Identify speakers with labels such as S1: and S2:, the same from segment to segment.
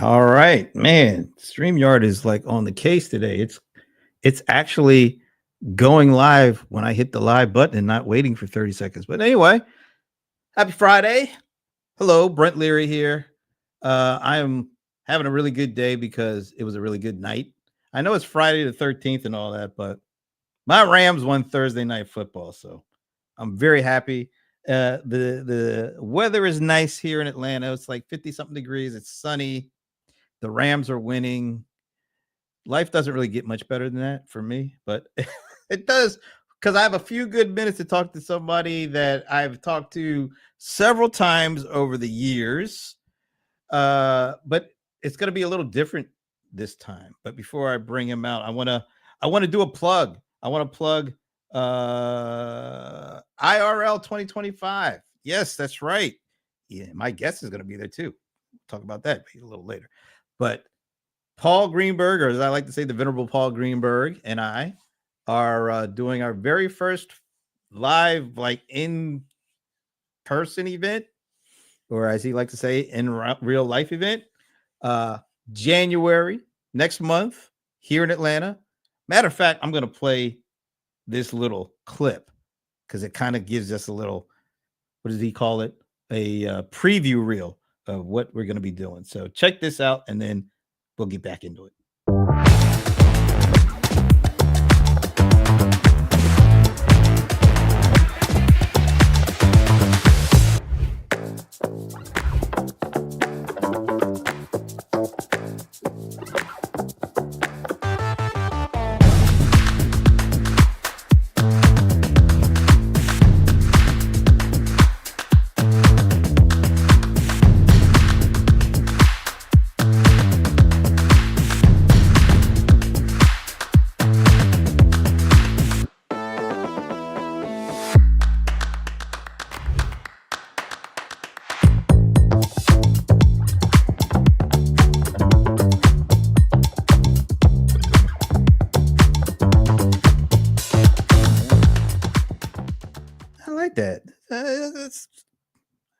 S1: All right, man. StreamYard is like on the case today. It's actually going live when I hit the live button and not waiting for 30 seconds. But anyway, happy Friday. Hello, Brent Leary here. I am having a really good day because it was a really good night. I know it's Friday the 13th and all that, but my Rams won Thursday night football, so I'm very happy. The weather is nice here in Atlanta. It's like 50 something degrees. It's sunny. The Rams are winning. Life doesn't really get much better than that for me, but it does because I have a few good minutes to talk to somebody that I've talked to several times over the years. But it's going to be a little different this time. But before I bring him out, I want to do a plug. I want to plug IRL 2025. Yes, that's right. Yeah, my guest is going to be there too. Talk about that a little later. But Paul Greenberg, or as I like to say, the venerable Paul Greenberg, and I are doing our very first live, like in person event, or as he likes to say, in real life event, uh, January next month here in Atlanta. Matter of fact, I'm going to play this little clip because it kind of gives us a little, what does he call it? A preview reel of what we're going to be doing. So check this out, and then we'll get back into it. I like that.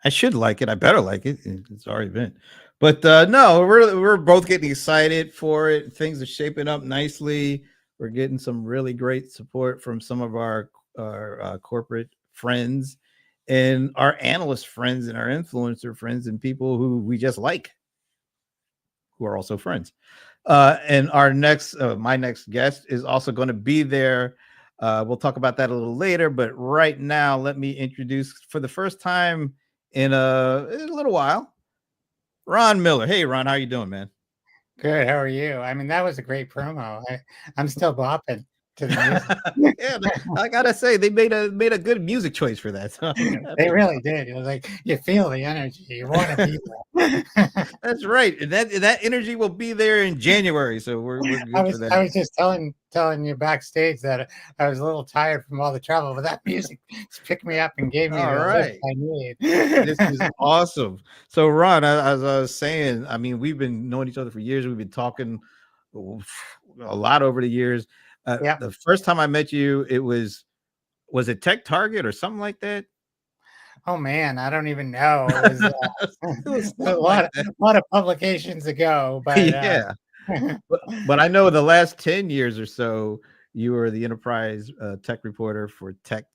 S1: I should like it. I better like it. It's our event. But no, we're both getting excited for it. Things are shaping up nicely. We're getting some really great support from some of our corporate friends and our analyst friends and our influencer friends and people who we just like, who are also friends. And my next guest is also going to be there. We'll talk about that a little later, but right now, let me introduce for the first time in a little while, Ron Miller. Hey, Ron, how you doing, man?
S2: Good. How are you? I mean, that was a great promo. I'm still bopping to the music.
S1: Yeah, I gotta say they made a good music choice for that. So I'm
S2: They
S1: happy about
S2: really did. It was like you feel the energy. You want to be there.
S1: that's right. And that energy will be there in January, so we're
S2: I
S1: good for
S2: was
S1: that.
S2: I was just telling you backstage that I was a little tired from all the travel, but that music just picked me up and gave me
S1: All
S2: the lift
S1: right.
S2: I need.
S1: This is awesome. So, Ron, as I was saying, I mean, we've been knowing each other for years. We've been talking a lot over the years.
S2: Yeah.
S1: The first time I met you, was it Tech Target or something like that?
S2: Oh man, I don't even know. It was
S1: It was
S2: a
S1: something like that.
S2: lot of publications ago, but
S1: Yeah, but I know the last 10 years or so, you were the enterprise tech reporter for Tech.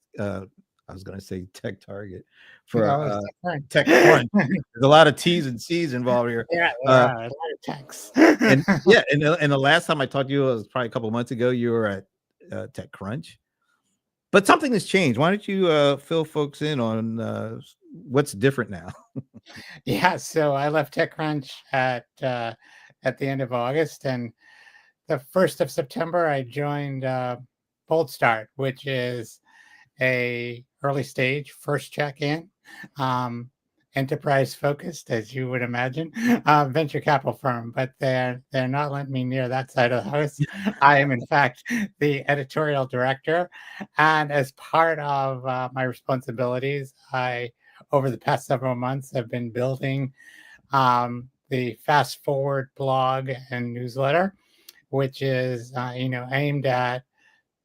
S1: I was going to say Tech Target
S2: you
S1: for
S2: know, it's different.
S1: TechCrunch. There's a lot of T's and C's involved here.
S2: Yeah, there
S1: Uh,
S2: are a lot of texts.
S1: And yeah, and the last time I talked to you was probably a couple months ago. You were at TechCrunch, but something has changed. Why don't you fill folks in on what's different now?
S2: Yeah, so I left TechCrunch at the end of August, and the 1st of September I joined boldstart, which is a early stage first check-in, um, enterprise focused, as you would imagine, venture capital firm, but they're not letting me near that side of the house. I am in fact the editorial director, and as part of my responsibilities, I over the past several months have been building the FastForward blog and newsletter, which is aimed at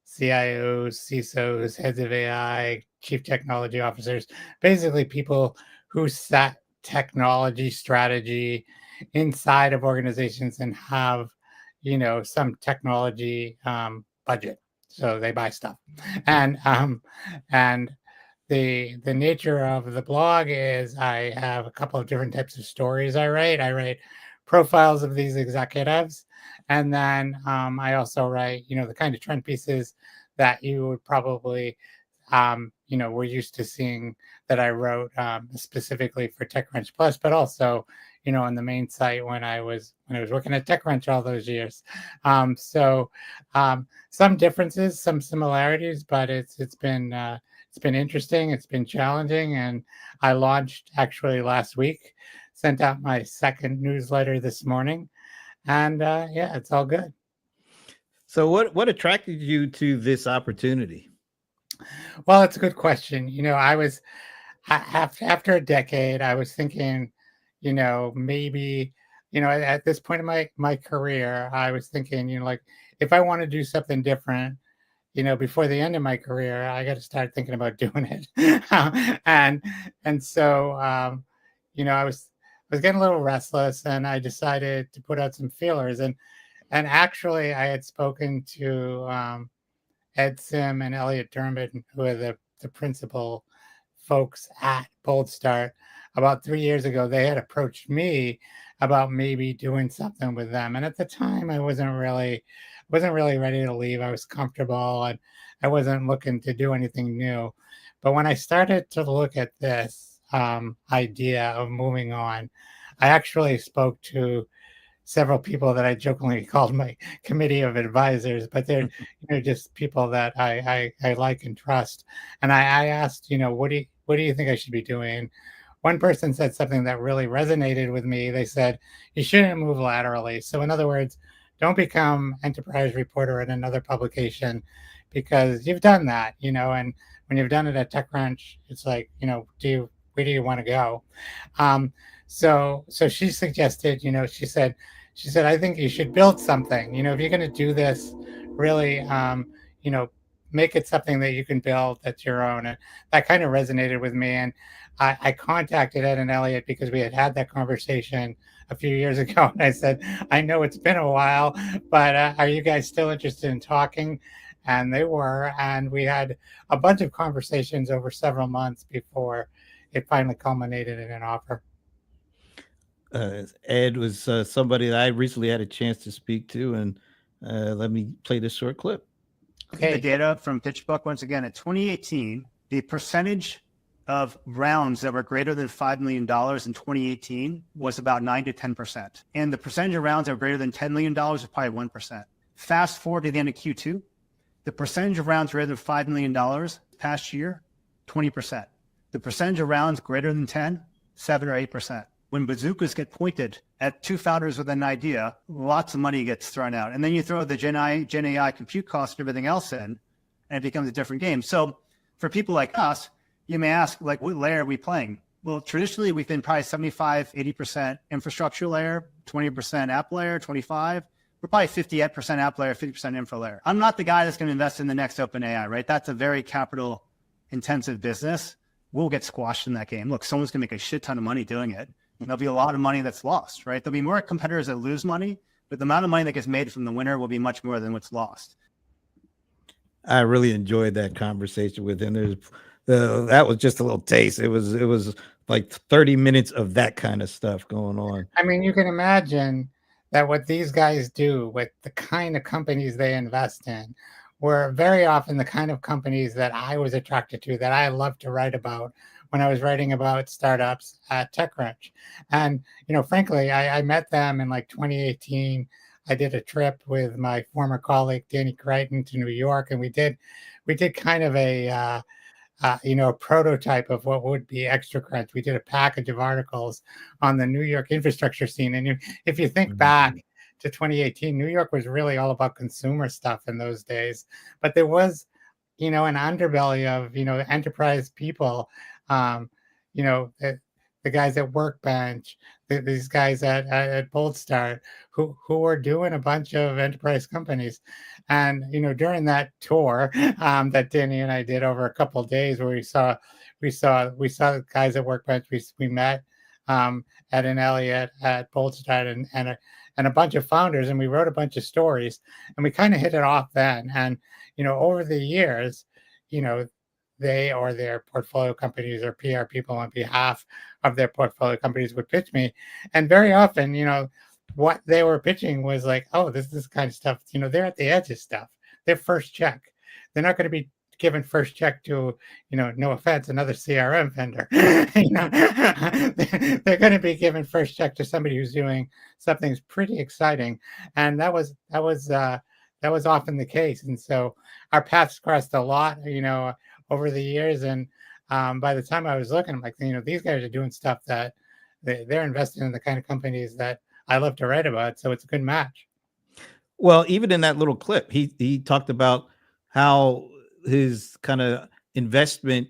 S2: CIOs, CISOs, heads of AI, chief technology officers, basically people who set technology strategy inside of organizations and have, some technology budget. So they buy stuff, and the nature of the blog is I have a couple of different types of stories I write. I write profiles of these executives, and then I also write, the kind of trend pieces that you would probably, we're used to seeing that I wrote specifically for TechCrunch Plus, but also, on the main site when I was working at TechCrunch all those years. So some differences, some similarities, but it's been interesting. It's been challenging, and I launched actually last week. Sent out my second newsletter this morning, and yeah, it's all good.
S1: So what attracted you to this opportunity?
S2: Well, it's a good question. I was after a decade, I was thinking, maybe, at this point in my career, I was thinking, like, if I want to do something different, before the end of my career, I got to start thinking about doing it. and so, I was getting a little restless, and I decided to put out some feelers. And actually, I had spoken to Ed Sim and Elliot Dermott, who are the principal folks at boldstart. About 3 years ago, they had approached me about maybe doing something with them. And at the time, I wasn't really ready to leave. I was comfortable, and I wasn't looking to do anything new. But when I started to look at this idea of moving on, I actually spoke to several people that I jokingly called my committee of advisors, but they're just people that I like and trust. And I asked, what do you think I should be doing? One person said something that really resonated with me. They said, you shouldn't move laterally. So in other words, don't become enterprise reporter at another publication, because you've done that, and when you've done it at TechCrunch, it's like, where do you want to go? So she suggested, she said, I think you should build something, if you're going to do this, really, make it something that you can build that's your own. And that kind of resonated with me. And I contacted Ed and Elliot because we had that conversation a few years ago. And I said, I know it's been a while, but are you guys still interested in talking? And they were. And we had a bunch of conversations over several months before it finally culminated in an offer.
S1: Ed was somebody that I recently had a chance to speak to, and let me play this short clip.
S3: Okay. The data from PitchBook, once again, in 2018, the percentage of rounds that were greater than $5 million in 2018 was about 9 to 10%. And the percentage of rounds that were greater than $10 million was probably 1%. Fast forward to the end of Q2, the percentage of rounds greater than $5 million past year, 20%. The percentage of rounds greater than 10, 7 or 8%. When bazookas get pointed at two founders with an idea, lots of money gets thrown out. And then you throw the Gen AI compute cost and everything else in, and it becomes a different game. So for people like us, you may ask, like, what layer are we playing? Well, traditionally, we've been probably 75, 80% infrastructure layer, 20% app layer, 25. We're probably 50% app layer, 50% infra layer. I'm not the guy that's going to invest in the next OpenAI, right? That's a very capital intensive business. We'll get squashed in that game. Look, someone's going to make a shit ton of money doing it. And there'll be a lot of money that's lost, right? There'll be more competitors that lose money, but the amount of money that gets made from the winner will be much more than what's lost.
S1: I really enjoyed that conversation with him. That was just a little taste. It was like 30 minutes of that kind of stuff going on.
S2: I mean, you can imagine that what these guys do with the kind of companies they invest in were very often the kind of companies that I was attracted to, that I love to write about when I was writing about startups at TechCrunch. And, frankly, I met them in like 2018. I did a trip with my former colleague, Danny Crichton, to New York. And we did kind of a prototype of what would be TechCrunch. We did a package of articles on the New York infrastructure scene. And if you think back to 2018, New York was really all about consumer stuff in those days. But there was, an underbelly of, enterprise people, the guys at Workbench, these guys at boldstart, who were doing a bunch of enterprise companies. And, during that tour that Danny and I did over a couple of days, where we saw the guys at Workbench, we met Ed and Elliot at boldstart, and a bunch of founders, and we wrote a bunch of stories, and we kind of hit it off then. And over the years, they or their portfolio companies or PR people on behalf of their portfolio companies would pitch me, and very often, what they were pitching was like, oh, this is kind of stuff. They're at the edge of stuff. They're first check. They're not going to be given first check to, no offense, another CRM vendor. They're going to be given first check to somebody who's doing something pretty exciting, and that was often the case. And so our paths crossed a lot, over the years. And by the time I was looking, I'm like, these guys are doing stuff that they're investing in the kind of companies that I love to write about. So it's a good match.
S1: Well, even in that little clip, he talked about how his kind of investment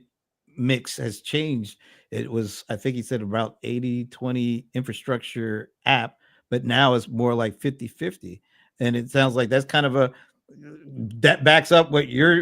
S1: mix has changed. It was, I think he said about 80-20 infrastructure app, but now it's more like 50-50. And it sounds like that's kind of that backs up what you're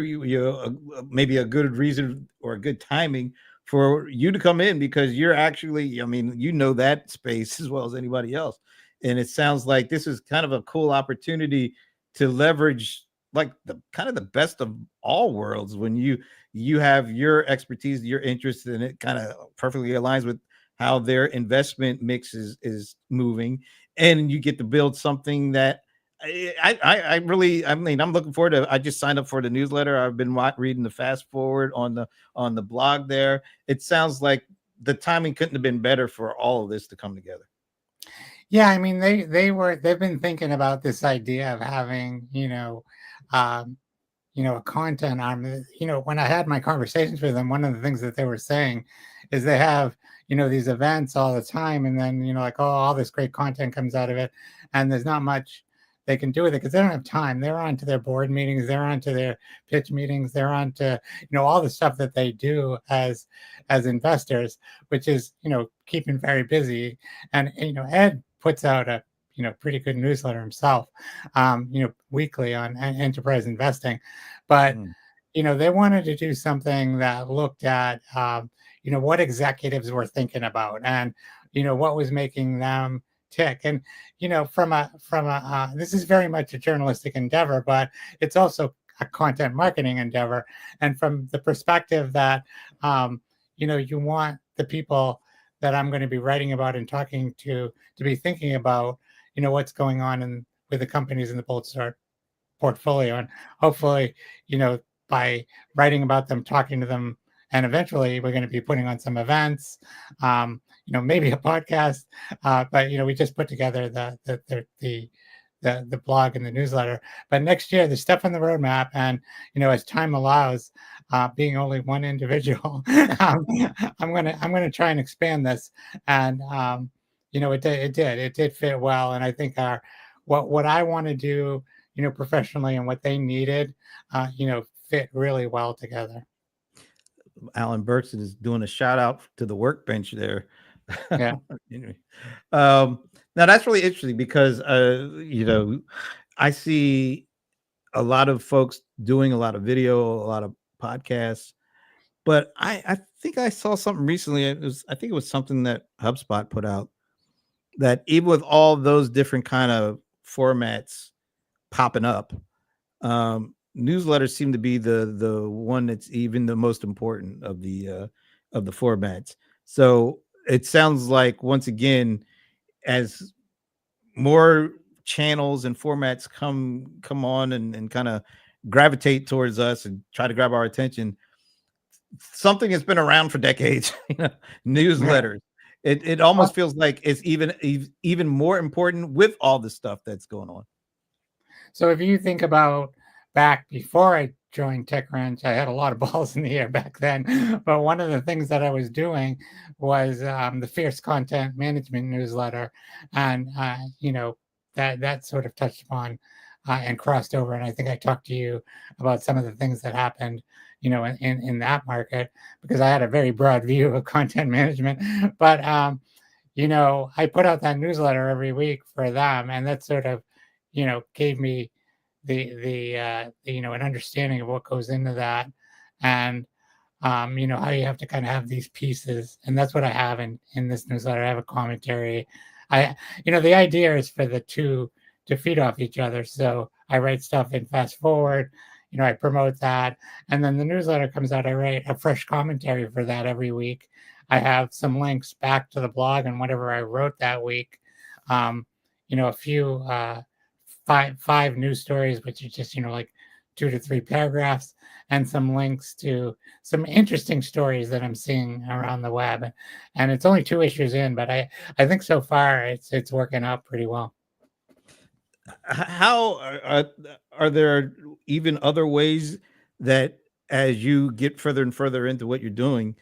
S1: maybe a good reason or a good timing for you to come in, because you're actually, that space as well as anybody else. And it sounds like this is kind of a cool opportunity to leverage like the kind of the best of all worlds when you have your expertise, your interest, and it kind of perfectly aligns with how their investment mix is moving, and you get to build something that I'm looking forward to. I just signed up for the newsletter. I've been reading the FastForward on the blog there. It sounds like the timing couldn't have been better for all of this to come together.
S2: Yeah, I mean, they've been thinking about this idea of having, a content arm. When I had my conversations with them, one of the things that they were saying is they have, these events all the time, and then, like, oh, all this great content comes out of it, and there's not much they can do with it because they don't have time. They're on to their board meetings, they're on to their pitch meetings, they're on to, all the stuff that they do as investors, which is, keeping very busy. And, Ed puts out a pretty good newsletter himself, weekly on enterprise investing. But they wanted to do something that looked at what executives were thinking about, and what was making them tick. And from a this is very much a journalistic endeavor, but it's also a content marketing endeavor. And from the perspective that you want the people that I'm going to be writing about and talking to be thinking about, what's going on with the companies in the boldstart portfolio. And hopefully, by writing about them, talking to them, and eventually we're going to be putting on some events, maybe a podcast. But we just put together the blog and the newsletter. But next year, there's stuff on the roadmap, and as time allows, being only one individual, I'm gonna try and expand this. And it did fit well. And I think what I want to do, professionally, and what they needed, fit really well together.
S1: Alan Berkson is doing a shout out to the workbench there.
S2: Yeah.
S1: Now that's really interesting because I see a lot of folks doing a lot of video, a lot of podcasts, but I think I saw something recently. I think it was something that HubSpot put out, that even with all those different kind of formats popping up, newsletters seem to be the one that's even the most important of the formats. So it sounds like, once again, as more channels and formats come on and kind of gravitate towards us and try to grab our attention, something that's been around for decades, newsletters. It almost feels like it's even more important with all the stuff that's going on.
S2: So if you think about back before I joined TechCrunch, I had a lot of balls in the air back then. But one of the things that I was doing was the Fierce Content Management newsletter, and that sort of touched upon and crossed over. And I think I talked to you about some of the things that happened, in that market, because I had a very broad view of content management. But I put out that newsletter every week for them, and that sort of gave me the an understanding of what goes into that. And how you have to kind of have these pieces, and that's what I have in this newsletter. I have a commentary. The idea is for the two to feed off each other. So I write stuff in FastForward. I promote that, and then the newsletter comes out. I write a fresh commentary for that every week. I have some links back to the blog and whatever I wrote that week. A few five news stories, which are just like 2 to 3 paragraphs, and some links to some interesting stories that I'm seeing around the web. And it's only 2 issues in, but I think so far it's working out pretty well.
S1: How are there even other ways that, as you get further and further into what you're doing,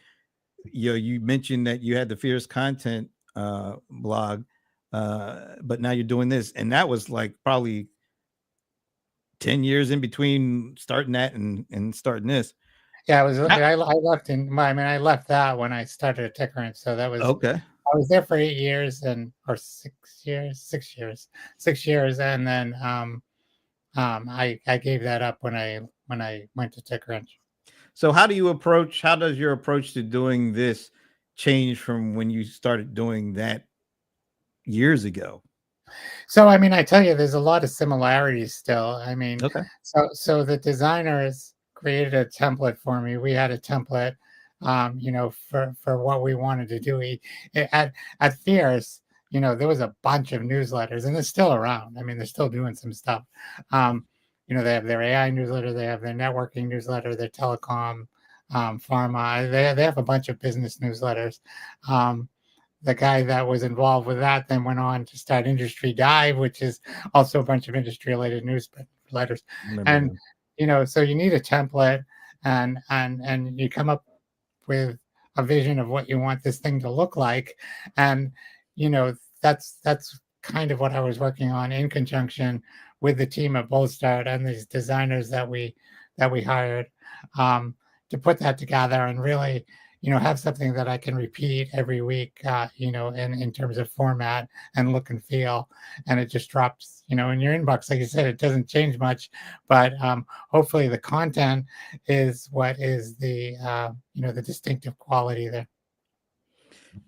S1: you mentioned that you had the Fierce Content blog, but now you're doing this, and that was like probably 10 years in between starting that and starting this.
S2: Yeah, I left that when I started at TechCrunch, so that was
S1: okay.
S2: I was there for 8 years or 6 years, and then I gave that up when I went to TechCrunch.
S1: So how does your approach to doing this change from when you started doing that years ago?
S2: So I tell you, there's a lot of similarities still.
S1: Okay.
S2: So the designers created a template for me. We had a template, for what we wanted to do. At Fierce, there was a bunch of newsletters, and they're still around. They're still doing some stuff. They have their AI newsletter, they have their networking newsletter, their telecom, pharma. They have a bunch of business newsletters. The guy that was involved with that then went on to start Industry Dive, which is also a bunch of industry-related newsletters. And so you need a template, and you come up with a vision of what you want this thing to look like, and that's kind of what I was working on in conjunction with the team at boldstart and these designers that we hired, to put that together and really have something that I can repeat every week, in terms of format and look and feel. And it just drops, in your inbox. Like you said, it doesn't change much, but hopefully the content is what is the, the distinctive quality there.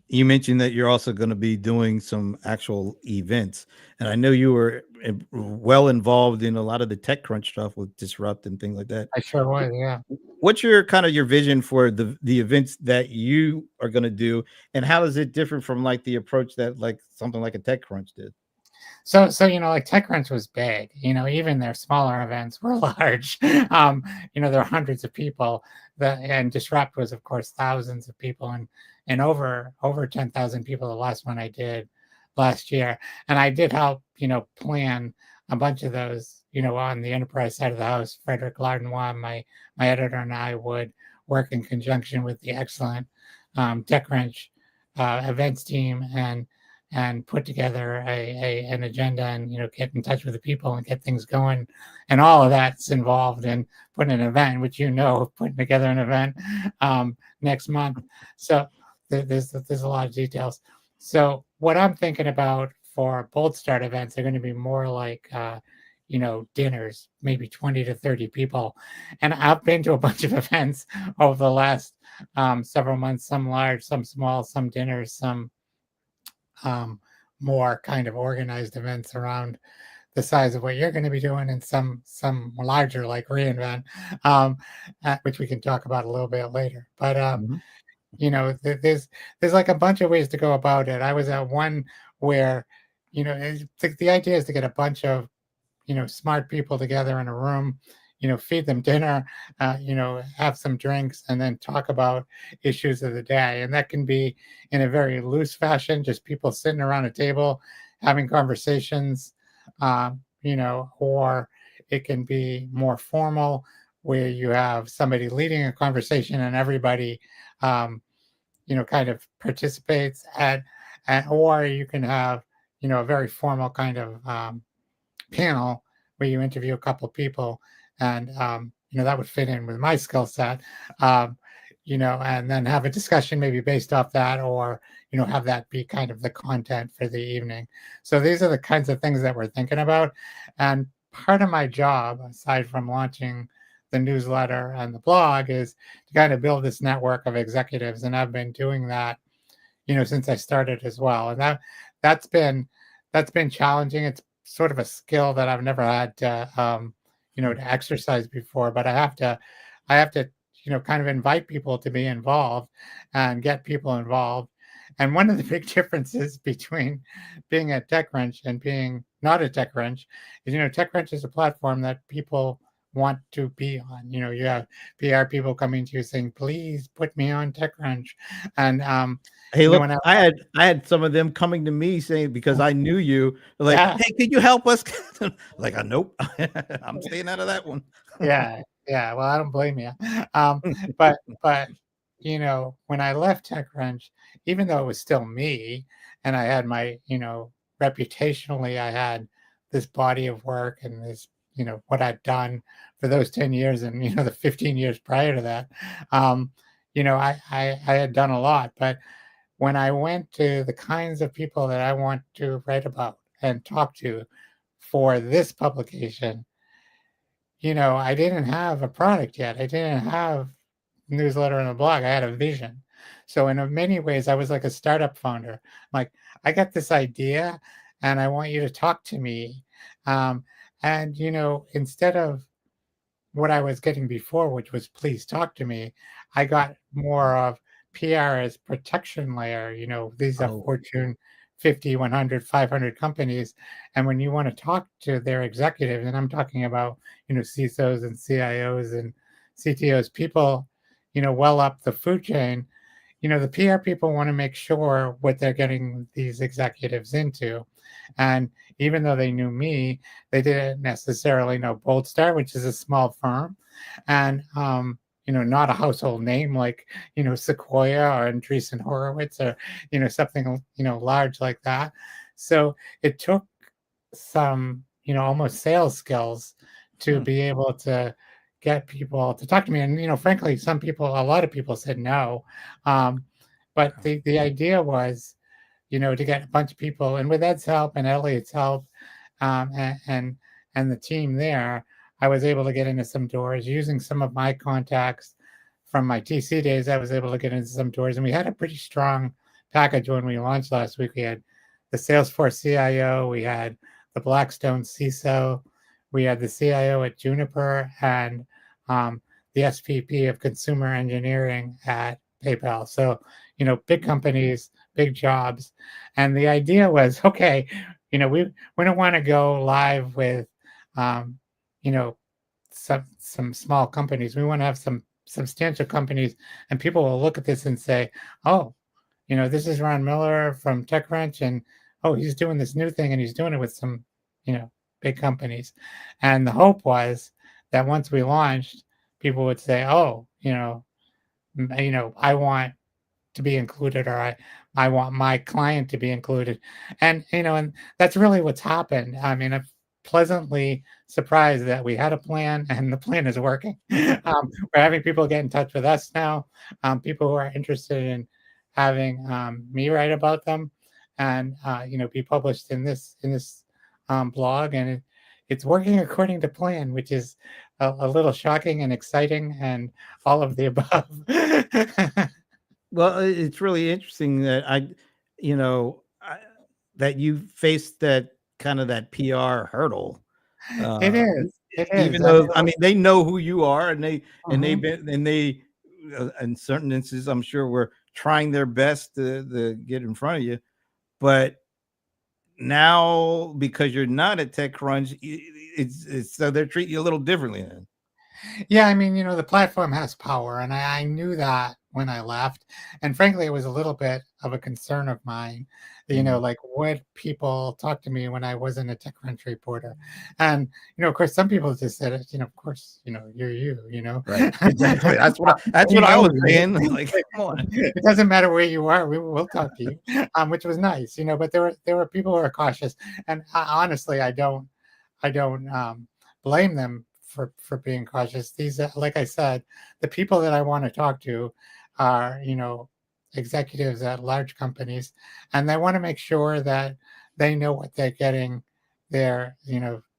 S1: You mentioned that you're also going to be doing some actual events, and I know you were well involved in a lot of the TechCrunch stuff with Disrupt and things like that.
S2: I sure was, yeah.
S1: What's your vision for the events that you are going to do, and how is it different from like the approach that like something like a TechCrunch did?
S2: So like TechCrunch was big, even their smaller events were large. There are hundreds of people and Disrupt was, of course, thousands of people, and over 10,000 people the last one I did last year. And I did help, plan a bunch of those, on the enterprise side of the house. Frederick Lardenois, my editor, and I would work in conjunction with the excellent TechCrunch events team and put together an agenda, and get in touch with the people and get things going, and all of that's involved in putting an event, which putting together an event next month. So there's a lot of details. So what I'm thinking about for boldstart events are going to be more like dinners, maybe 20 to 30 people. And I've been to a bunch of events over the last several months, some large, some small, some dinners, some more kind of organized events around the size of what you're going to be doing, and some larger like reInvent, which we can talk about a little bit later. But there's like a bunch of ways to go about it. I was at one where the idea is to get a bunch of smart people together in a room, feed them dinner, have some drinks, and then talk about issues of the day. And that can be in a very loose fashion, just people sitting around a table having conversations, or it can be more formal, where you have somebody leading a conversation and everybody, kind of participates or you can have, a very formal kind of panel where you interview a couple people, and that would fit in with my skill set, and then have a discussion maybe based off that, or have that be kind of the content for the evening. So these are the kinds of things that we're thinking about. And part of my job, aside from launching the newsletter and the blog is to kind of build this network of executives, and I've been doing that, since I started as well, and that's been challenging. It's sort of a skill that I've never had to exercise before, but I have to kind of invite people to be involved and get people involved. And one of the big differences between being at TechCrunch and being not at TechCrunch is, TechCrunch is a platform that people want to be on. You have PR people coming to you saying, "Please put me on TechCrunch," and
S1: Hey, look,
S2: when
S1: I had some of them coming to me saying, because I knew you, like,
S2: yeah,
S1: "Hey, can you help us?" Like, nope, I'm staying out of that one.
S2: yeah. Well, I don't blame you. Um, but when I left TechCrunch, even though it was still me, and I had my reputationally, I had this body of work and this what I'd done for those 10 years and the 15 years prior to that. Um, I had done a lot, but when I went to the kinds of people that I want to write about and talk to for this publication, I didn't have a product yet. I didn't have newsletter and a blog. I had a vision. So in many ways, I was like a startup founder. Like, I got this idea and I want you to talk to me. And instead of what I was getting before, which was please talk to me, I got more of PR as protection layer. These are
S1: Oh,
S2: Fortune 50, 100, 500 companies. And when you want to talk to their executives, and I'm talking about, CISOs and CIOs and CTOs, people, well up the food chain, the PR people want to make sure what they're getting these executives into. And even though they knew me, they didn't necessarily know boldstart, which is a small firm, and not a household name like Sequoia or Andreessen Horowitz or something large like that. So it took some almost sales skills to
S1: hmm.
S2: be able to get people to talk to me. And frankly, a lot of people said no, but the idea was to get a bunch of people, and with Ed's help and Elliot's help, and the team there, I was able to get into some doors using some of my contacts from my TC days. I was able to get into some doors, and we had a pretty strong package when we launched last week. We had the Salesforce CIO, we had the Blackstone CISO, we had the CIO at Juniper, and the SVP of consumer engineering at PayPal. So, big companies, big jobs. And the idea was, okay, we don't want to go live with, um, you know, some small companies. We want to have some substantial companies, and people will look at this and say, oh, this is Ron Miller from TechCrunch, and oh, he's doing this new thing, and he's doing it with some, big companies. And the hope was that once we launched, people would say, oh, I want to be included, or I want my client to be included. And that's really what's happened. I mean, I'm pleasantly surprised that we had a plan and the plan is working. We're having people get in touch with us now, people who are interested in having me write about them and be published in this blog, and it's working according to plan, which is a little shocking and exciting and all of the above.
S1: Well, it's really interesting that that you faced that kind of that PR hurdle.
S2: It
S1: Uh,
S2: is. It is.
S1: Even
S2: I
S1: though,
S2: mean,
S1: I mean, they know who you are, and they've
S2: mhm.
S1: been and they in certain instances, I'm sure, were trying their best to get in front of you. But now, because you're not at TechCrunch, it's so they're treating you a little differently then.
S2: Yeah, I mean, the platform has power, and I knew that when I left. And frankly, it was a little bit of a concern of mine,
S1: Mhm.
S2: like would people talk to me when I wasn't a TechCrunch reporter? And of course, some people just said it. Of course, you're you.
S1: Right. Exactly. That's
S2: We
S1: what I
S2: know
S1: was
S2: you.
S1: saying. Like, come on.
S2: It doesn't matter where you are. We will talk to you, which was nice. But there were people who are cautious, and honestly, I don't blame them for being cautious. These, like I said, the people that I want to talk to are executives at large companies, and they want to make sure that they know what they're getting their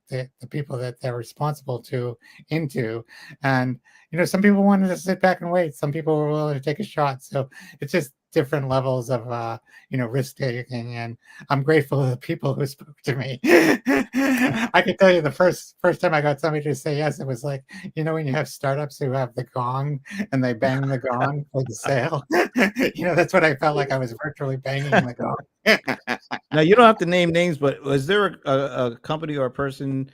S2: the people that they're responsible to into. And some people wanted to sit back and wait. Some people were willing to take a shot. So it's just different levels of risk taking. And I'm grateful to the people who spoke to me. I can tell you the first time I got somebody to say yes, it was like, when you have startups who have the gong and they bang the gong for the sale. That's what I felt like. I was virtually banging the gong.
S1: Now, you don't have to name names, but was there a company or a person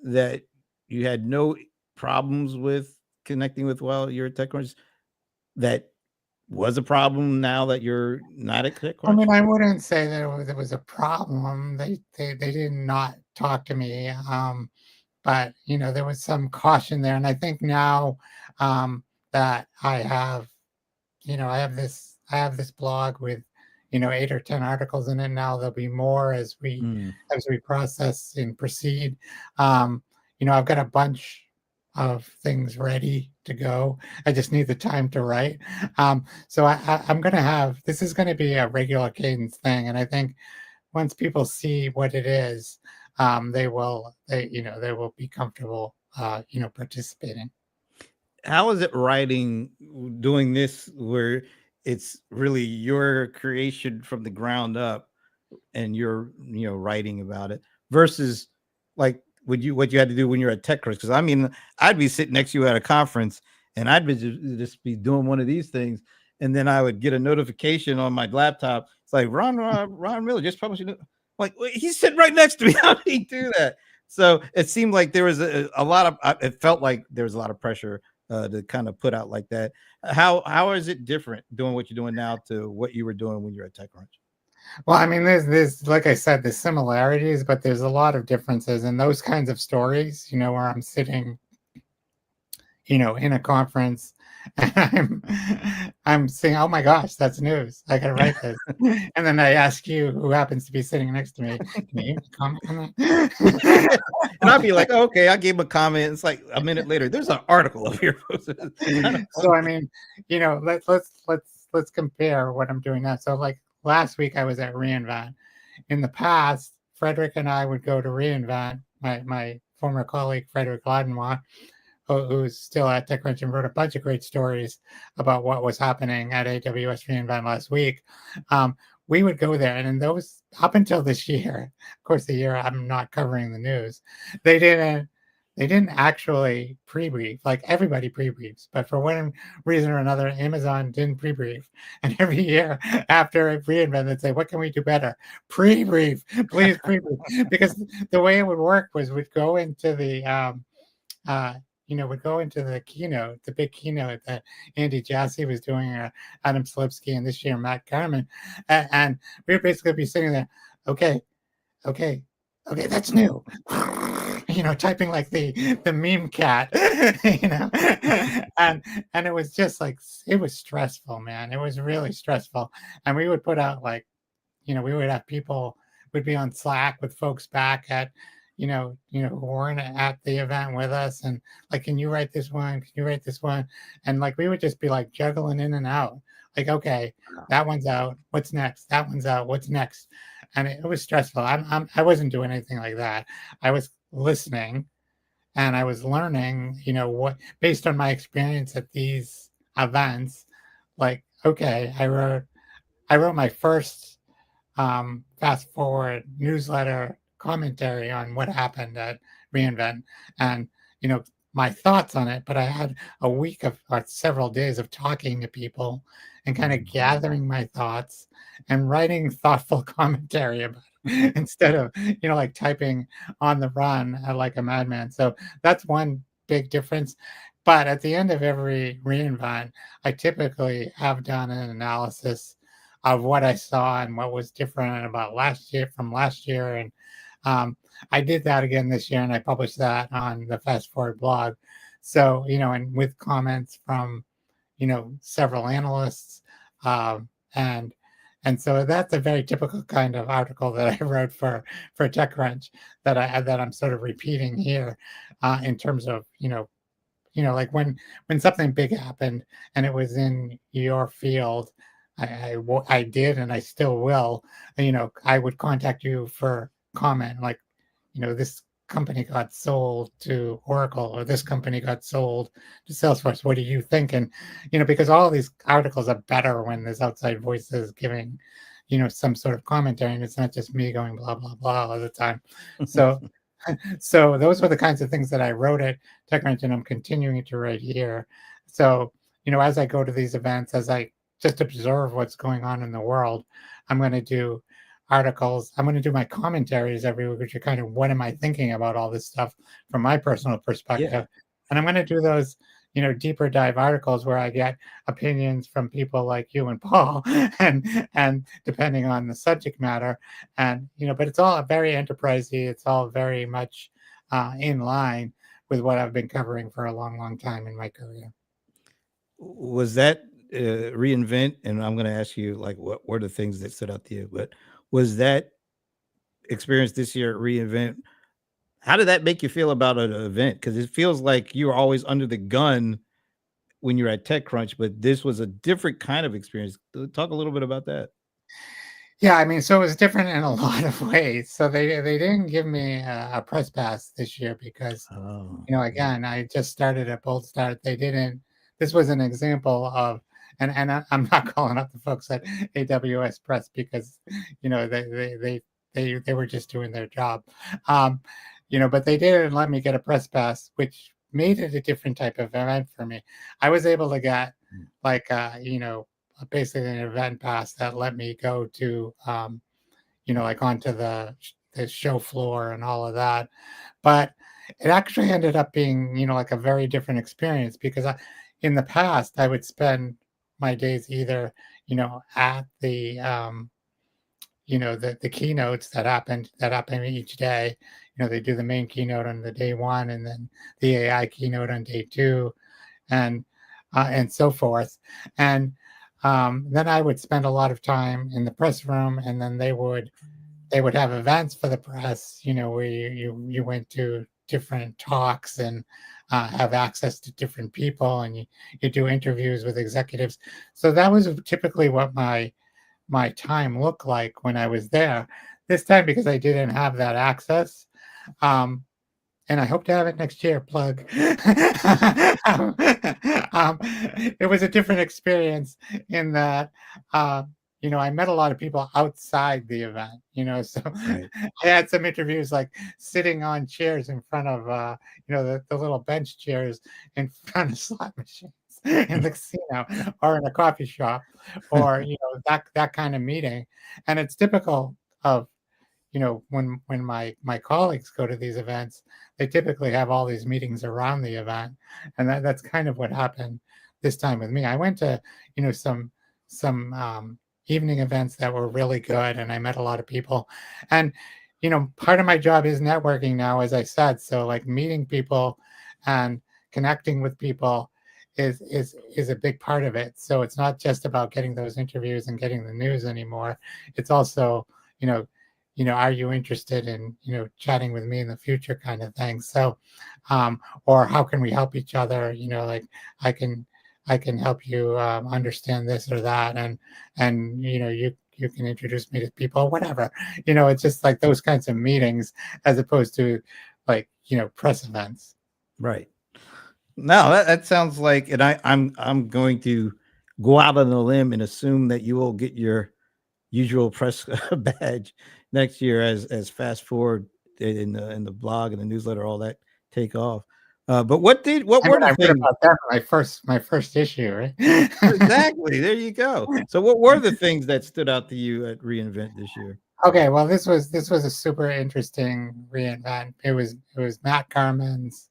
S1: that you had no problems with connecting with while you're at TechCrunch that was a problem now that you're not at TechCrunch?
S2: I mean, I wouldn't say that there was a problem. They did not talk to me, but there was some caution there. And I think now that I have this blog with 8 or 10 articles in it. Now there'll be more as we process and proceed. I've got a bunch of things ready to go. I just need the time to write. So I'm going to have, this is going to be a regular cadence thing. And I think once people see what it is, they will be comfortable, participating.
S1: How is it writing, doing this where it's really your creation from the ground up and you're, writing about it versus like what you had to do when you're at TechCrunch? Because I mean, I'd be sitting next to you at a conference and I'd be just be doing one of these things. And then I would get a notification on my laptop. It's like, Ron Miller just published it. Like, he's sitting right next to me. How did he do that? So it seemed like there was a lot of, it felt like there was a lot of pressure to kind of put out like that. How is it different doing what you're doing now to what you were doing when you're at TechCrunch?
S2: Well, I mean, there's like I said, there's similarities, but there's a lot of differences in those kinds of stories, where I'm sitting, in a conference and I'm saying, oh my gosh, that's news. I gotta write this. And then I ask you, who happens to be sitting next to me, can you comment on that?
S1: And I'd be like, oh, okay, I gave him a comment. It's like a minute later, there's an article up here.
S2: So I mean, let's compare what I'm doing now. So like last week I was at reInvent. In the past, Frederick and I would go to reInvent, my former colleague Frederick Ladenwa, who's still at TechCrunch and wrote a bunch of great stories about what was happening at AWS reInvent last week. We would go there, and in those, up until this year, of course, the year I'm not covering the news, they didn't actually pre-brief. Like everybody pre-briefs, but for one reason or another, Amazon didn't pre-brief. And every year after reInvent, they'd say, "What can we do better? Pre-brief, please pre-brief." Because the way it would work was we'd go into the would go into the keynote, the big keynote that Andy Jassy was doing, Adam Slipsky, and this year Matt Garman, and we would basically be sitting there, okay, that's new, typing like the meme cat, and it was just like, it was stressful, man. It was really stressful, and we would put out like, we would have people would be on Slack with folks back at who weren't at the event with us, and like, can you write this one? Can you write this one? And like, we would just be like juggling in and out. Like, okay, that one's out. What's next? That one's out. What's next? And it was stressful. I wasn't doing anything like that. I was listening, and I was learning. What based on my experience at these events. Like, okay, I wrote my first FastForward newsletter commentary on what happened at reInvent, and my thoughts on it, but I had a week of or several days of talking to people and kind of gathering my thoughts and writing thoughtful commentary about it instead of like typing on the run like a madman. So that's one big difference. But at the end of every reInvent, I typically have done an analysis of what I saw and what was different about last year, and I did that again this year, and I published that on the FastForward blog. So, and with comments from, several analysts, and so that's a very typical kind of article that I wrote for TechCrunch that I'm sort of repeating here, in terms of, like when something big happened and it was in your field, I did, and I still will, I would contact you for comment, like, this company got sold to Oracle, or this company got sold to Salesforce. What do you think? And, because all these articles are better when there's outside voices giving, some sort of commentary, and it's not just me going blah, blah, blah all the time. So, so those were the kinds of things that I wrote at TechCrunch, and I'm continuing to write here. So, as I go to these events, as I just observe what's going on in the world, I'm going to do articles. I'm going to do my commentaries every week, which are kind of, what am I thinking about all this stuff from my personal perspective?
S1: Yeah.
S2: And I'm going to do those, deeper dive articles where I get opinions from people like you and Paul, and depending on the subject matter, and but it's all very enterprisey. It's all very much in line with what I've been covering for a long, long time in my career.
S1: Was that reInvent? And I'm going to ask you, like, what were the things that stood out to you? But was that experience this year at reInvent? How did that make you feel about an event? Because it feels like you were always under the gun when you're at TechCrunch, but this was a different kind of experience. Talk a little bit about that.
S2: Yeah, I mean, so it was different in a lot of ways. So they didn't give me a press pass this year because,
S1: Oh,
S2: again, I just started at boldstart. They didn't. This was an example of, and I'm not calling out the folks at AWS Press because, they were just doing their job, but they didn't let me get a press pass, which made it a different type of event for me. I was able to get like, basically an event pass that let me go to, like onto the show floor and all of that. But it actually ended up being, like a very different experience because in the past, I would spend my days either, at the, the keynotes that happen each day. They do the main keynote on the day one, and then the AI keynote on day two, and so forth. And then I would spend a lot of time in the press room, and then they would have events for the press, where you went to different talks and have access to different people, and you do interviews with executives. So that was typically what my time looked like when I was there. This time, because I didn't have that access, and I hope to have it next year. Plug. It was a different experience in that, I met a lot of people outside the event. So
S1: right.
S2: I had some interviews like sitting on chairs in front of, the little bench chairs in front of slot machines in the casino or in a coffee shop, or that kind of meeting. And it's typical of, when my colleagues go to these events, they typically have all these meetings around the event, and that's kind of what happened this time with me. I went to some evening events that were really good, and I met a lot of people. And part of my job is networking now, as I said. So like meeting people and connecting with people is a big part of it. So it's not just about getting those interviews and getting the news anymore. It's also, are you interested in, chatting with me in the future kind of thing? So, or how can we help each other? Like I can help you understand this or that, and you can introduce me to people, whatever. It's just like those kinds of meetings as opposed to like, press events.
S1: Right. No, that sounds like, and I'm going to go out on a limb and assume that you will get your usual press badge next year as FastForward in the blog and the newsletter, all that take off. But what were the
S2: I read
S1: things?
S2: about that in my first issue, right?
S1: Exactly. There you go. So what were the things that stood out to you at reInvent this year?
S2: Okay, well, this was a super interesting reinvent. It was Matt Carmen's.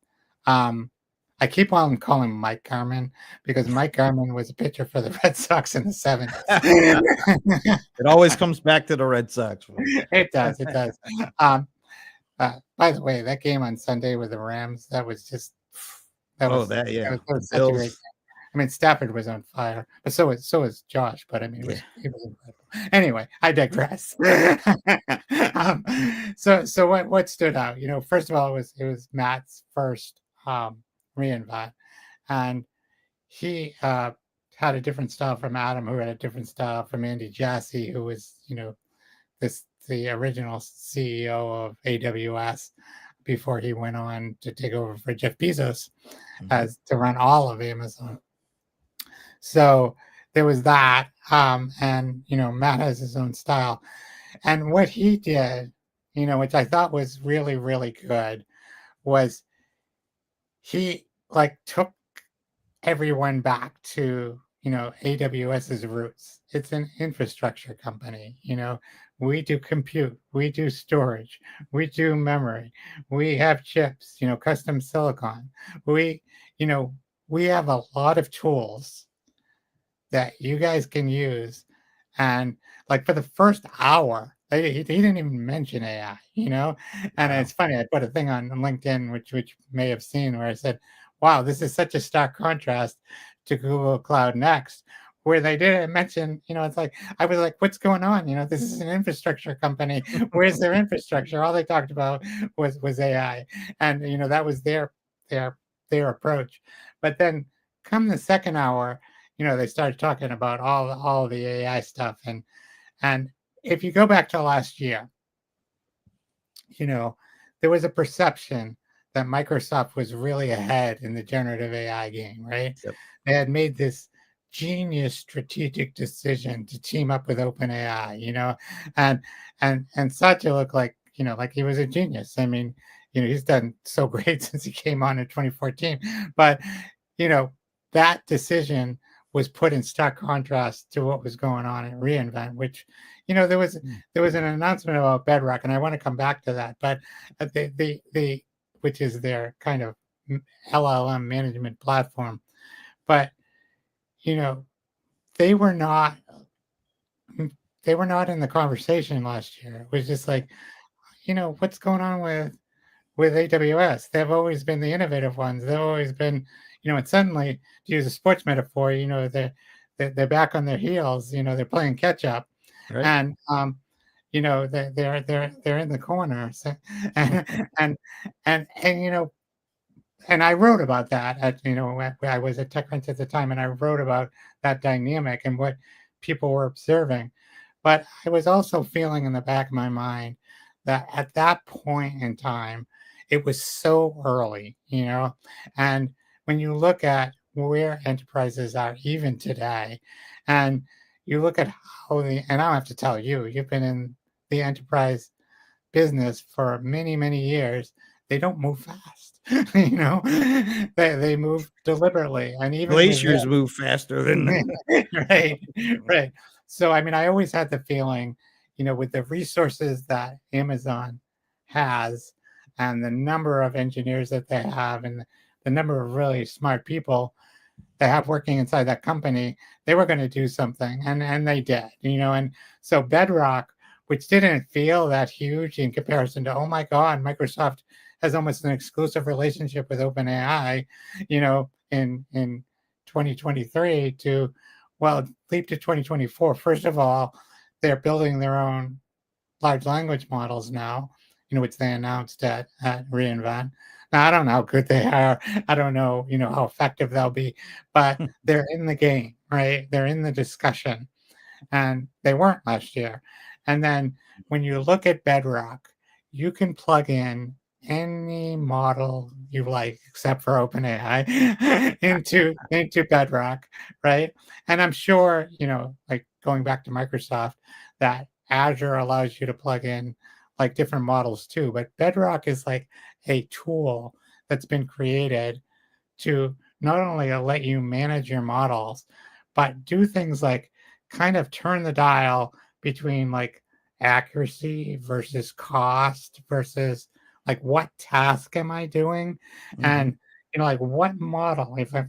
S2: I keep on calling him Mike Carmen because Mike Carmen was a pitcher for the Red Sox in the 70s.
S1: It always comes back to the Red Sox.
S2: It does. By the way, that game on Sunday with the Rams, that was
S1: Yeah.
S2: such a great game. I mean, Stafford was on fire, but so was Josh. But I mean, it was incredible. Anyway, I digress. So what stood out? First of all, it was Matt's first reinvent, and he had a different style from Adam, who had a different style from Andy Jassy, who was the original CEO of AWS. before he went on to take over for Jeff Bezos
S1: Mhm.
S2: as to run all of Amazon. So there was that, and Matt has his own style, and what he did, which I thought was really really good, was he like took everyone back to AWS's roots. It's an infrastructure company. We do compute, we do storage, we do memory, we have chips, custom silicon. We, we have a lot of tools that you guys can use. And like for the first hour, he didn't even mention AI, And
S1: Wow.
S2: it's funny, I put a thing on LinkedIn, which you may have seen, where I said, wow, this is such a stark contrast to Google Cloud Next, where they didn't mention, it's like, I was like, what's going on? This is an infrastructure company. Where's their infrastructure? All they talked about was AI. And, that was their approach. But then come the second hour, they started talking about all the AI stuff. And if you go back to last year, there was a perception that Microsoft was really ahead in the generative AI game, right?
S1: Yep.
S2: They had made this genius strategic decision to team up with OpenAI, and Satya looked like he was a genius. I mean, he's done so great since he came on in 2014, but that decision was put in stark contrast to what was going on at reInvent, which there was an announcement about Bedrock, and I want to come back to that, but the which is their kind of LLM management platform, but they were not in the conversation last year. It was just like, what's going on with AWS? They've always been the innovative ones. They've always been, and suddenly, to use a sports metaphor, they're back on their heels. They're playing catch up,
S1: Right.
S2: and they're in the corner. So, and and I wrote about that when I was at TechCrunch at the time, and I wrote about that dynamic and what people were observing. But I was also feeling in the back of my mind that at that point in time, it was so early, and when you look at where enterprises are even today, and you look at how and I don't have to tell you, you've been in the enterprise business for many, many years, they don't move fast. They move deliberately, and even
S1: Glaciers move faster than
S2: right, right. So I mean, I always had the feeling, with the resources that Amazon has, and the number of engineers that they have, and the number of really smart people they have working inside that company, they were going to do something, and they did, And so Bedrock, which didn't feel that huge in comparison to, oh my God, Microsoft has almost an exclusive relationship with OpenAI, in 2023 to, well, leap to 2024. First of all, they're building their own large language models now, which they announced at reInvent. Now, I don't know how good they are. I don't know, how effective they'll be, but they're in the game, right? They're in the discussion, and they weren't last year. And then when you look at Bedrock, you can plug in any model you like, except for OpenAI, into Bedrock, right? And I'm sure, like going back to Microsoft, that Azure allows you to plug in like different models too. But Bedrock is like a tool that's been created to not only let you manage your models, but do things like kind of turn the dial between like accuracy versus cost versus like what task am I doing, and like what model, if I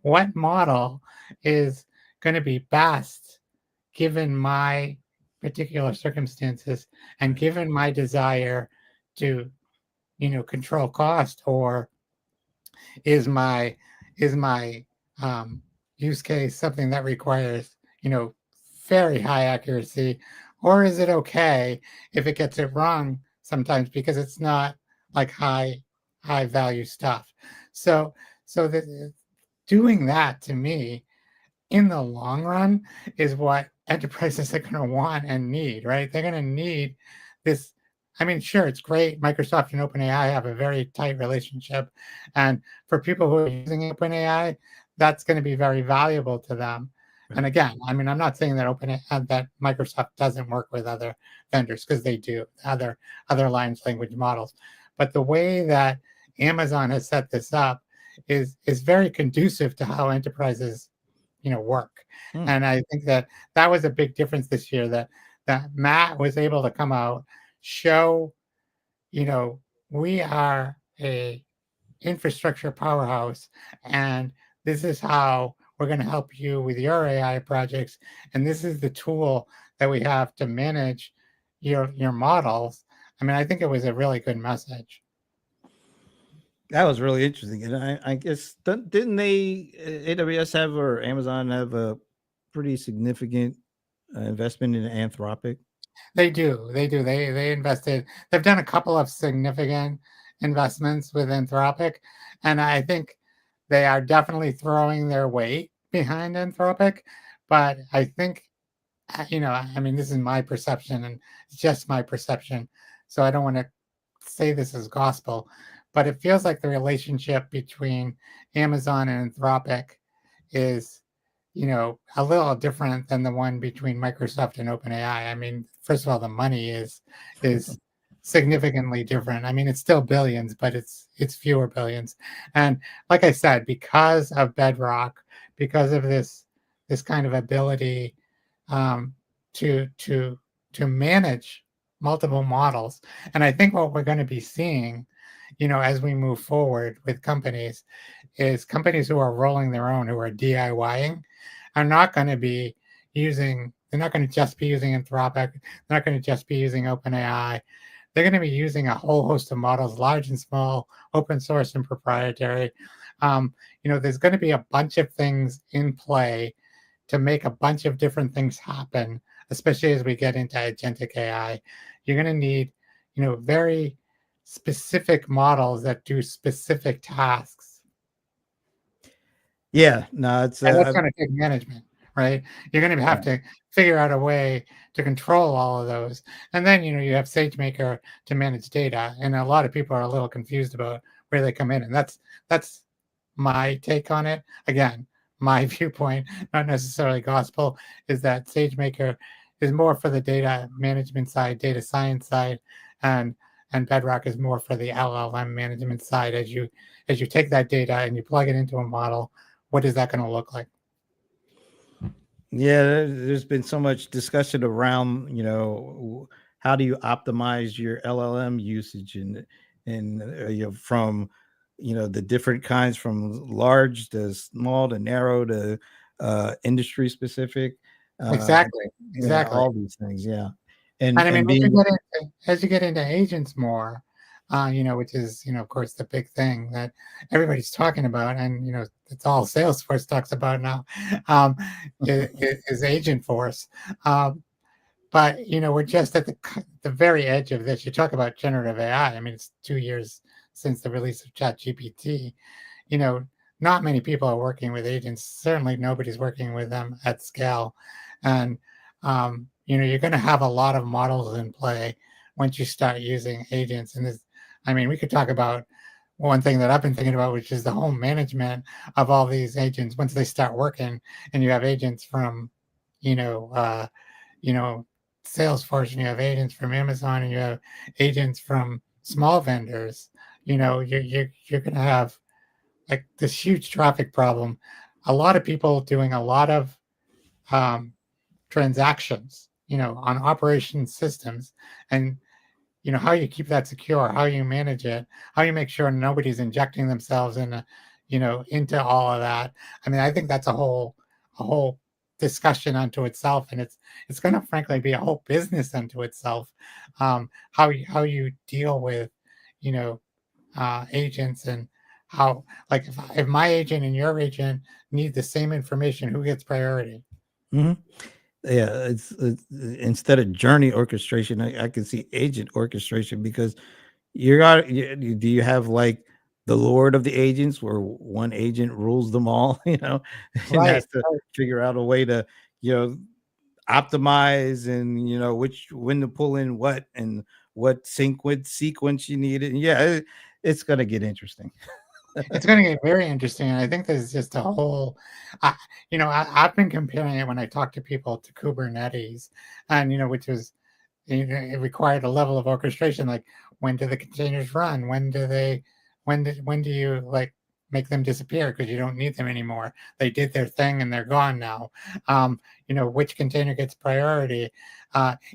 S2: what model is going to be best given my particular circumstances and given my desire to control cost, or is my use case something that requires very high accuracy, or is it okay if it gets it wrong sometimes because it's not like high value stuff. So the, doing that to me in the long run is what enterprises are going to want and need, right? They're going to need this I mean, sure, it's great. Microsoft and OpenAI have a very tight relationship. And for people who are using OpenAI, that's going to be very valuable to them.
S1: Right.
S2: And again, I mean, I'm not saying that that Microsoft doesn't work with other vendors, because they do, other large language models. But the way that Amazon has set this up is very conducive to how enterprises, work. And I think that was a big difference this year, that Matt was able to come out, show, we are a infrastructure powerhouse, and this is how we're going to help you with your AI projects, and this is the tool that we have to manage your models. I mean, I think it was a really good message.
S1: That was really interesting. And I guess didn't they AWS have, or Amazon have, a pretty significant investment in Anthropic?
S2: They do. They invested. They've done a couple of significant investments with Anthropic, and I think they are definitely throwing their weight behind Anthropic. But I think, I mean, this is my perception, and it's just my perception, so I don't want to say this as gospel, but it feels like the relationship between Amazon and Anthropic is, a little different than the one between Microsoft and OpenAI. I mean, first of all, the money is significantly different. I mean, it's still billions, but it's fewer billions. And like I said, because of Bedrock, because of this kind of ability to manage multiple models. And I think what we're going to be seeing, as we move forward with companies, is companies who are rolling their own, who are DIYing, are not going to be using, they're not going to just be using Anthropic, they're not going to just be using OpenAI. They're going to be using a whole host of models, large and small, open source and proprietary. There's going to be a bunch of things in play to make a bunch of different things happen, especially as we get into agentic AI. You're going to need, very specific models that do specific tasks.
S1: Yeah, no, it's
S2: And that's going to take management, right? You're going to have to figure out a way to control all of those. And then, you have SageMaker to manage data. And a lot of people are a little confused about where they come in. And that's my take on it. Again, my viewpoint, not necessarily gospel, is that SageMaker is more for the data management side, data science side, and Bedrock is more for the LLM management side. As you take that data and you plug it into a model, what is that going to look like?
S1: Yeah, there's been so much discussion around, how do you optimize your LLM usage, and from the different kinds, from large to small to narrow to industry specific.
S2: Exactly.
S1: All these things. Yeah.
S2: And I mean, as you get into agents more, which is, of course, the big thing that everybody's talking about, and it's all Salesforce talks about now, is Agent Force. But we're just at the very edge of this. You talk about generative AI. I mean, it's 2 years since the release of ChatGPT. Not many people are working with agents. Certainly, nobody's working with them at scale, and you're going to have a lot of models in play once you start using agents. And we could talk about one thing that I've been thinking about, which is the whole management of all these agents once they start working, and you have agents from, Salesforce, and you have agents from Amazon, and you have agents from small vendors. You're going to have like this huge traffic problem. A lot of people doing a lot of transactions, on operation systems, and how you keep that secure, how you manage it, how you make sure nobody's injecting themselves into all of that. I mean, I think that's a whole discussion unto itself, and it's going to frankly be a whole business unto itself. How you deal with agents, and how, like, if my agent and your agent need the same information, who gets priority?
S1: Mm-hmm. Yeah, it's instead of journey orchestration, I can see agent orchestration, because do you have like the Lord of the agents, where one agent rules them all, and
S2: Right.
S1: has to figure out a way to, optimize, and when to pull in what, and what sequence you needed. And yeah, it's going to get interesting.
S2: It's going to get very interesting. And I think there's just a whole, I've been comparing it when I talk to people to Kubernetes, and, which was, it required a level of orchestration. Like, when do the containers run? When do you like make them disappear because you don't need them anymore? They did their thing and they're gone now. Which container gets priority?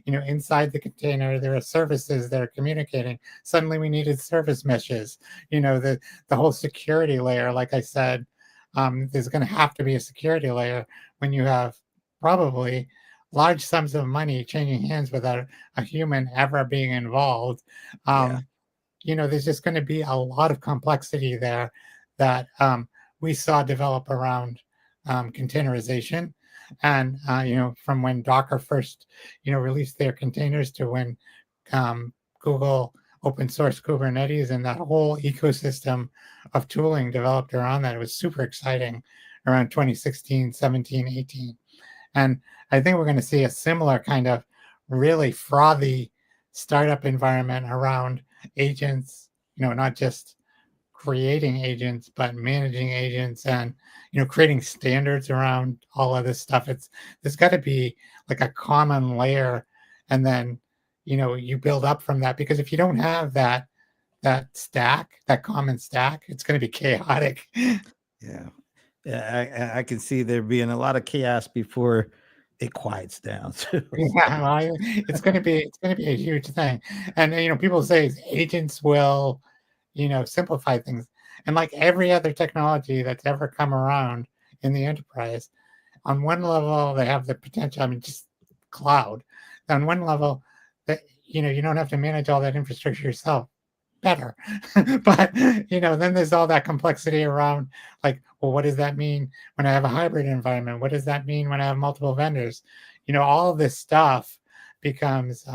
S2: Inside the container, there are services that are communicating. Suddenly we needed service meshes. The whole security layer, like I said, there's going to have to be a security layer when you have probably large sums of money changing hands without a human ever being involved. There's just going to be a lot of complexity there that we saw develop around containerization. And, from when Docker first, released their containers to when Google open source Kubernetes and that whole ecosystem of tooling developed around that. It was super exciting around 2016, 17, 18. And I think we're going to see a similar kind of really frothy startup environment around agents, not just creating agents, but managing agents and, creating standards around all of this stuff. There's got to be like a common layer, and then, you build up from that, because if you don't have that common stack, it's going to be chaotic.
S1: Yeah. I can see there being a lot of chaos before it quiets down.
S2: Yeah, well, it's going to be a huge thing. And people say agents will, simplify things. And like every other technology that's ever come around in the enterprise, on one level they have the potential. I mean, just cloud. On one level, that you don't have to manage all that infrastructure yourself. Better. But then there's all that complexity around, like, well, what does that mean when I have a hybrid environment? What does that mean when I have multiple vendors? All of this stuff becomes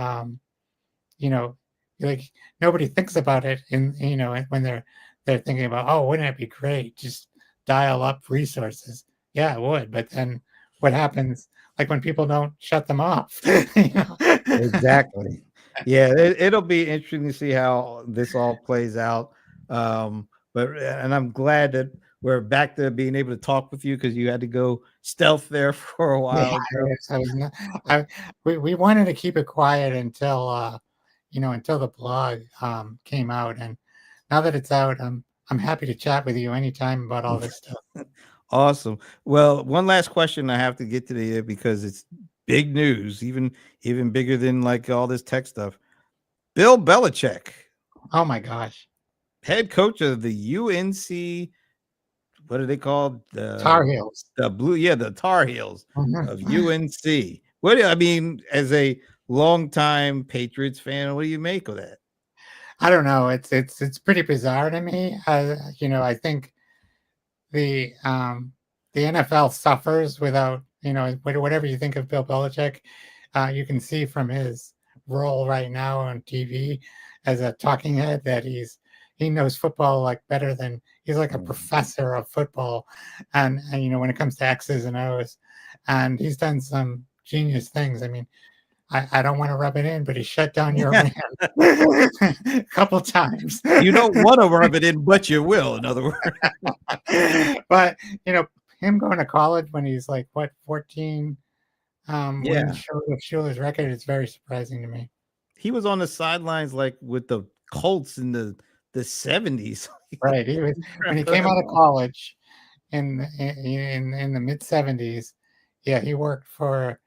S2: like, nobody thinks about it when they're thinking about, oh, wouldn't it be great, just dial up resources? Yeah, it would. But then what happens, like, when people don't shut them off?
S1: Exactly. Yeah, it'll be interesting to see how this all plays out. And I'm glad that we're back to being able to talk with you, because you had to go stealth there for a while.
S2: We wanted to keep it quiet until until the blog came out, and now that it's out, I'm happy to chat with you anytime about all this stuff.
S1: Awesome. Well, one last question I have to get to the because it's big news, even bigger than like all this tech stuff. Bill Belichick,
S2: Oh my gosh.
S1: head coach of the UNC, what are they called?
S2: Tar Heels.
S1: The Tar Heels
S2: Mhm.
S1: of UNC. What do I mean, as a longtime Patriots fan, what do you make of that?
S2: I don't know. It's pretty bizarre to me. I think the NFL suffers without, whatever you think of Bill Belichick. You can see from his role right now on TV as a talking head that he knows football like better than, he's like a professor of football, and when it comes to X's and O's, and he's done some genius things. I mean, I don't want to rub it in, but he shut down your man a couple times.
S1: You don't want to rub it in, but you will, in other words.
S2: But him going to college when he's like, what, 14,
S1: Yeah.
S2: with Schuler's record, is very surprising to me.
S1: He was on the sidelines like with the Colts in the 70s.
S2: Right. He was, when he came out of college in the mid 70s. Yeah, he worked for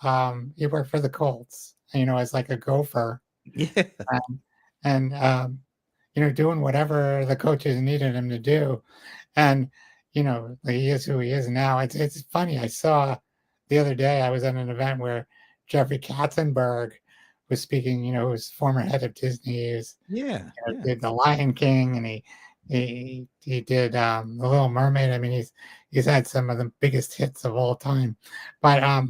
S2: the Colts, as like a gopher.
S1: Yeah.
S2: And doing whatever the coaches needed him to do. And he is who he is now. It's funny. I saw the other day, I was at an event where Jeffrey Katzenberg was speaking, who's former head of Disney. He was, did The Lion King, and he did The Little Mermaid. I mean, he's had some of the biggest hits of all time. But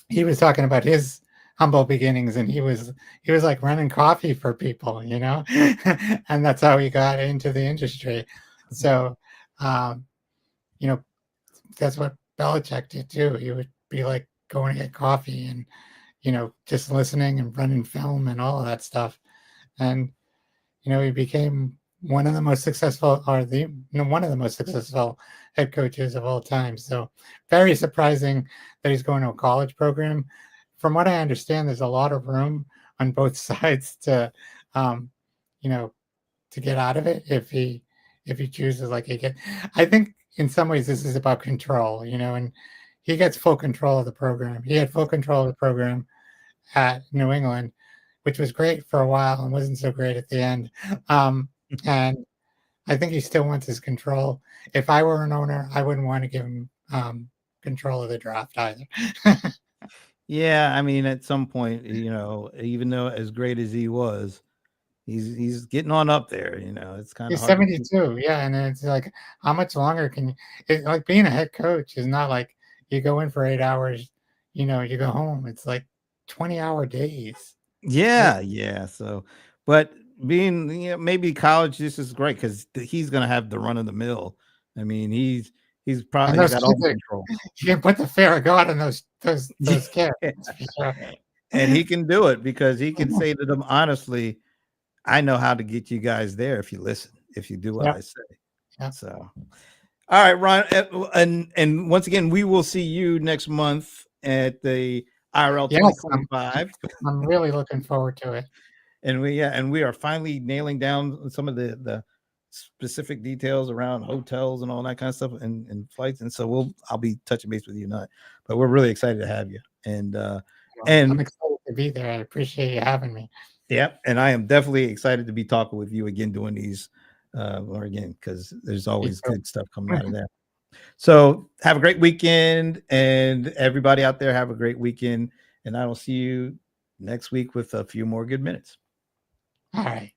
S2: he was talking about his humble beginnings, and he was like running coffee for people, and that's how he got into the industry. So that's what Belichick did too. He would be like going to get coffee, and just listening and running film and all of that stuff. And, he became one of the most successful, one of the most successful head coaches of all time. So very surprising that he's going to a college program. From what I understand, there's a lot of room on both sides to, to get out of it if he chooses I think in some ways this is about control, and he gets full control of the program. He had full control of the program at New England, which was great for a while and wasn't so great at the end. And I think he still wants his control. If I were an owner, I wouldn't want to give him control of the draft either.
S1: Yeah, I mean, at some point, even though as great as he was, he's getting on up there. It's kind of
S2: He's
S1: hard.
S2: 72, yeah, and it's like, how much longer can you? It's like being a head coach is not like you go in for 8 hours, you go home. It's like 20-hour days.
S1: Yeah. So, but being maybe college, this is great because he's gonna have the run of the mill. I mean, he's probably got all the control.
S2: You can put the fear of God in those kids. Sure.
S1: And he can do it because he can say to them honestly, I know how to get you guys there if you listen, if you do what I say.
S2: Yeah.
S1: So, all right, Ron, and once again, we will see you next month at the IRL 2025.
S2: I'm really looking forward to it.
S1: And we are finally nailing down some of the specific details around hotels and all that kind of stuff and flights. And so I'll be touching base with you tonight. But we're really excited to have you. And
S2: I'm excited to be there. I appreciate you having me.
S1: Yep. And I am definitely excited to be talking with you again, doing these because there's always good stuff coming out of there. So have a great weekend, and everybody out there have a great weekend. And I will see you next week with a few more good minutes.
S2: All right.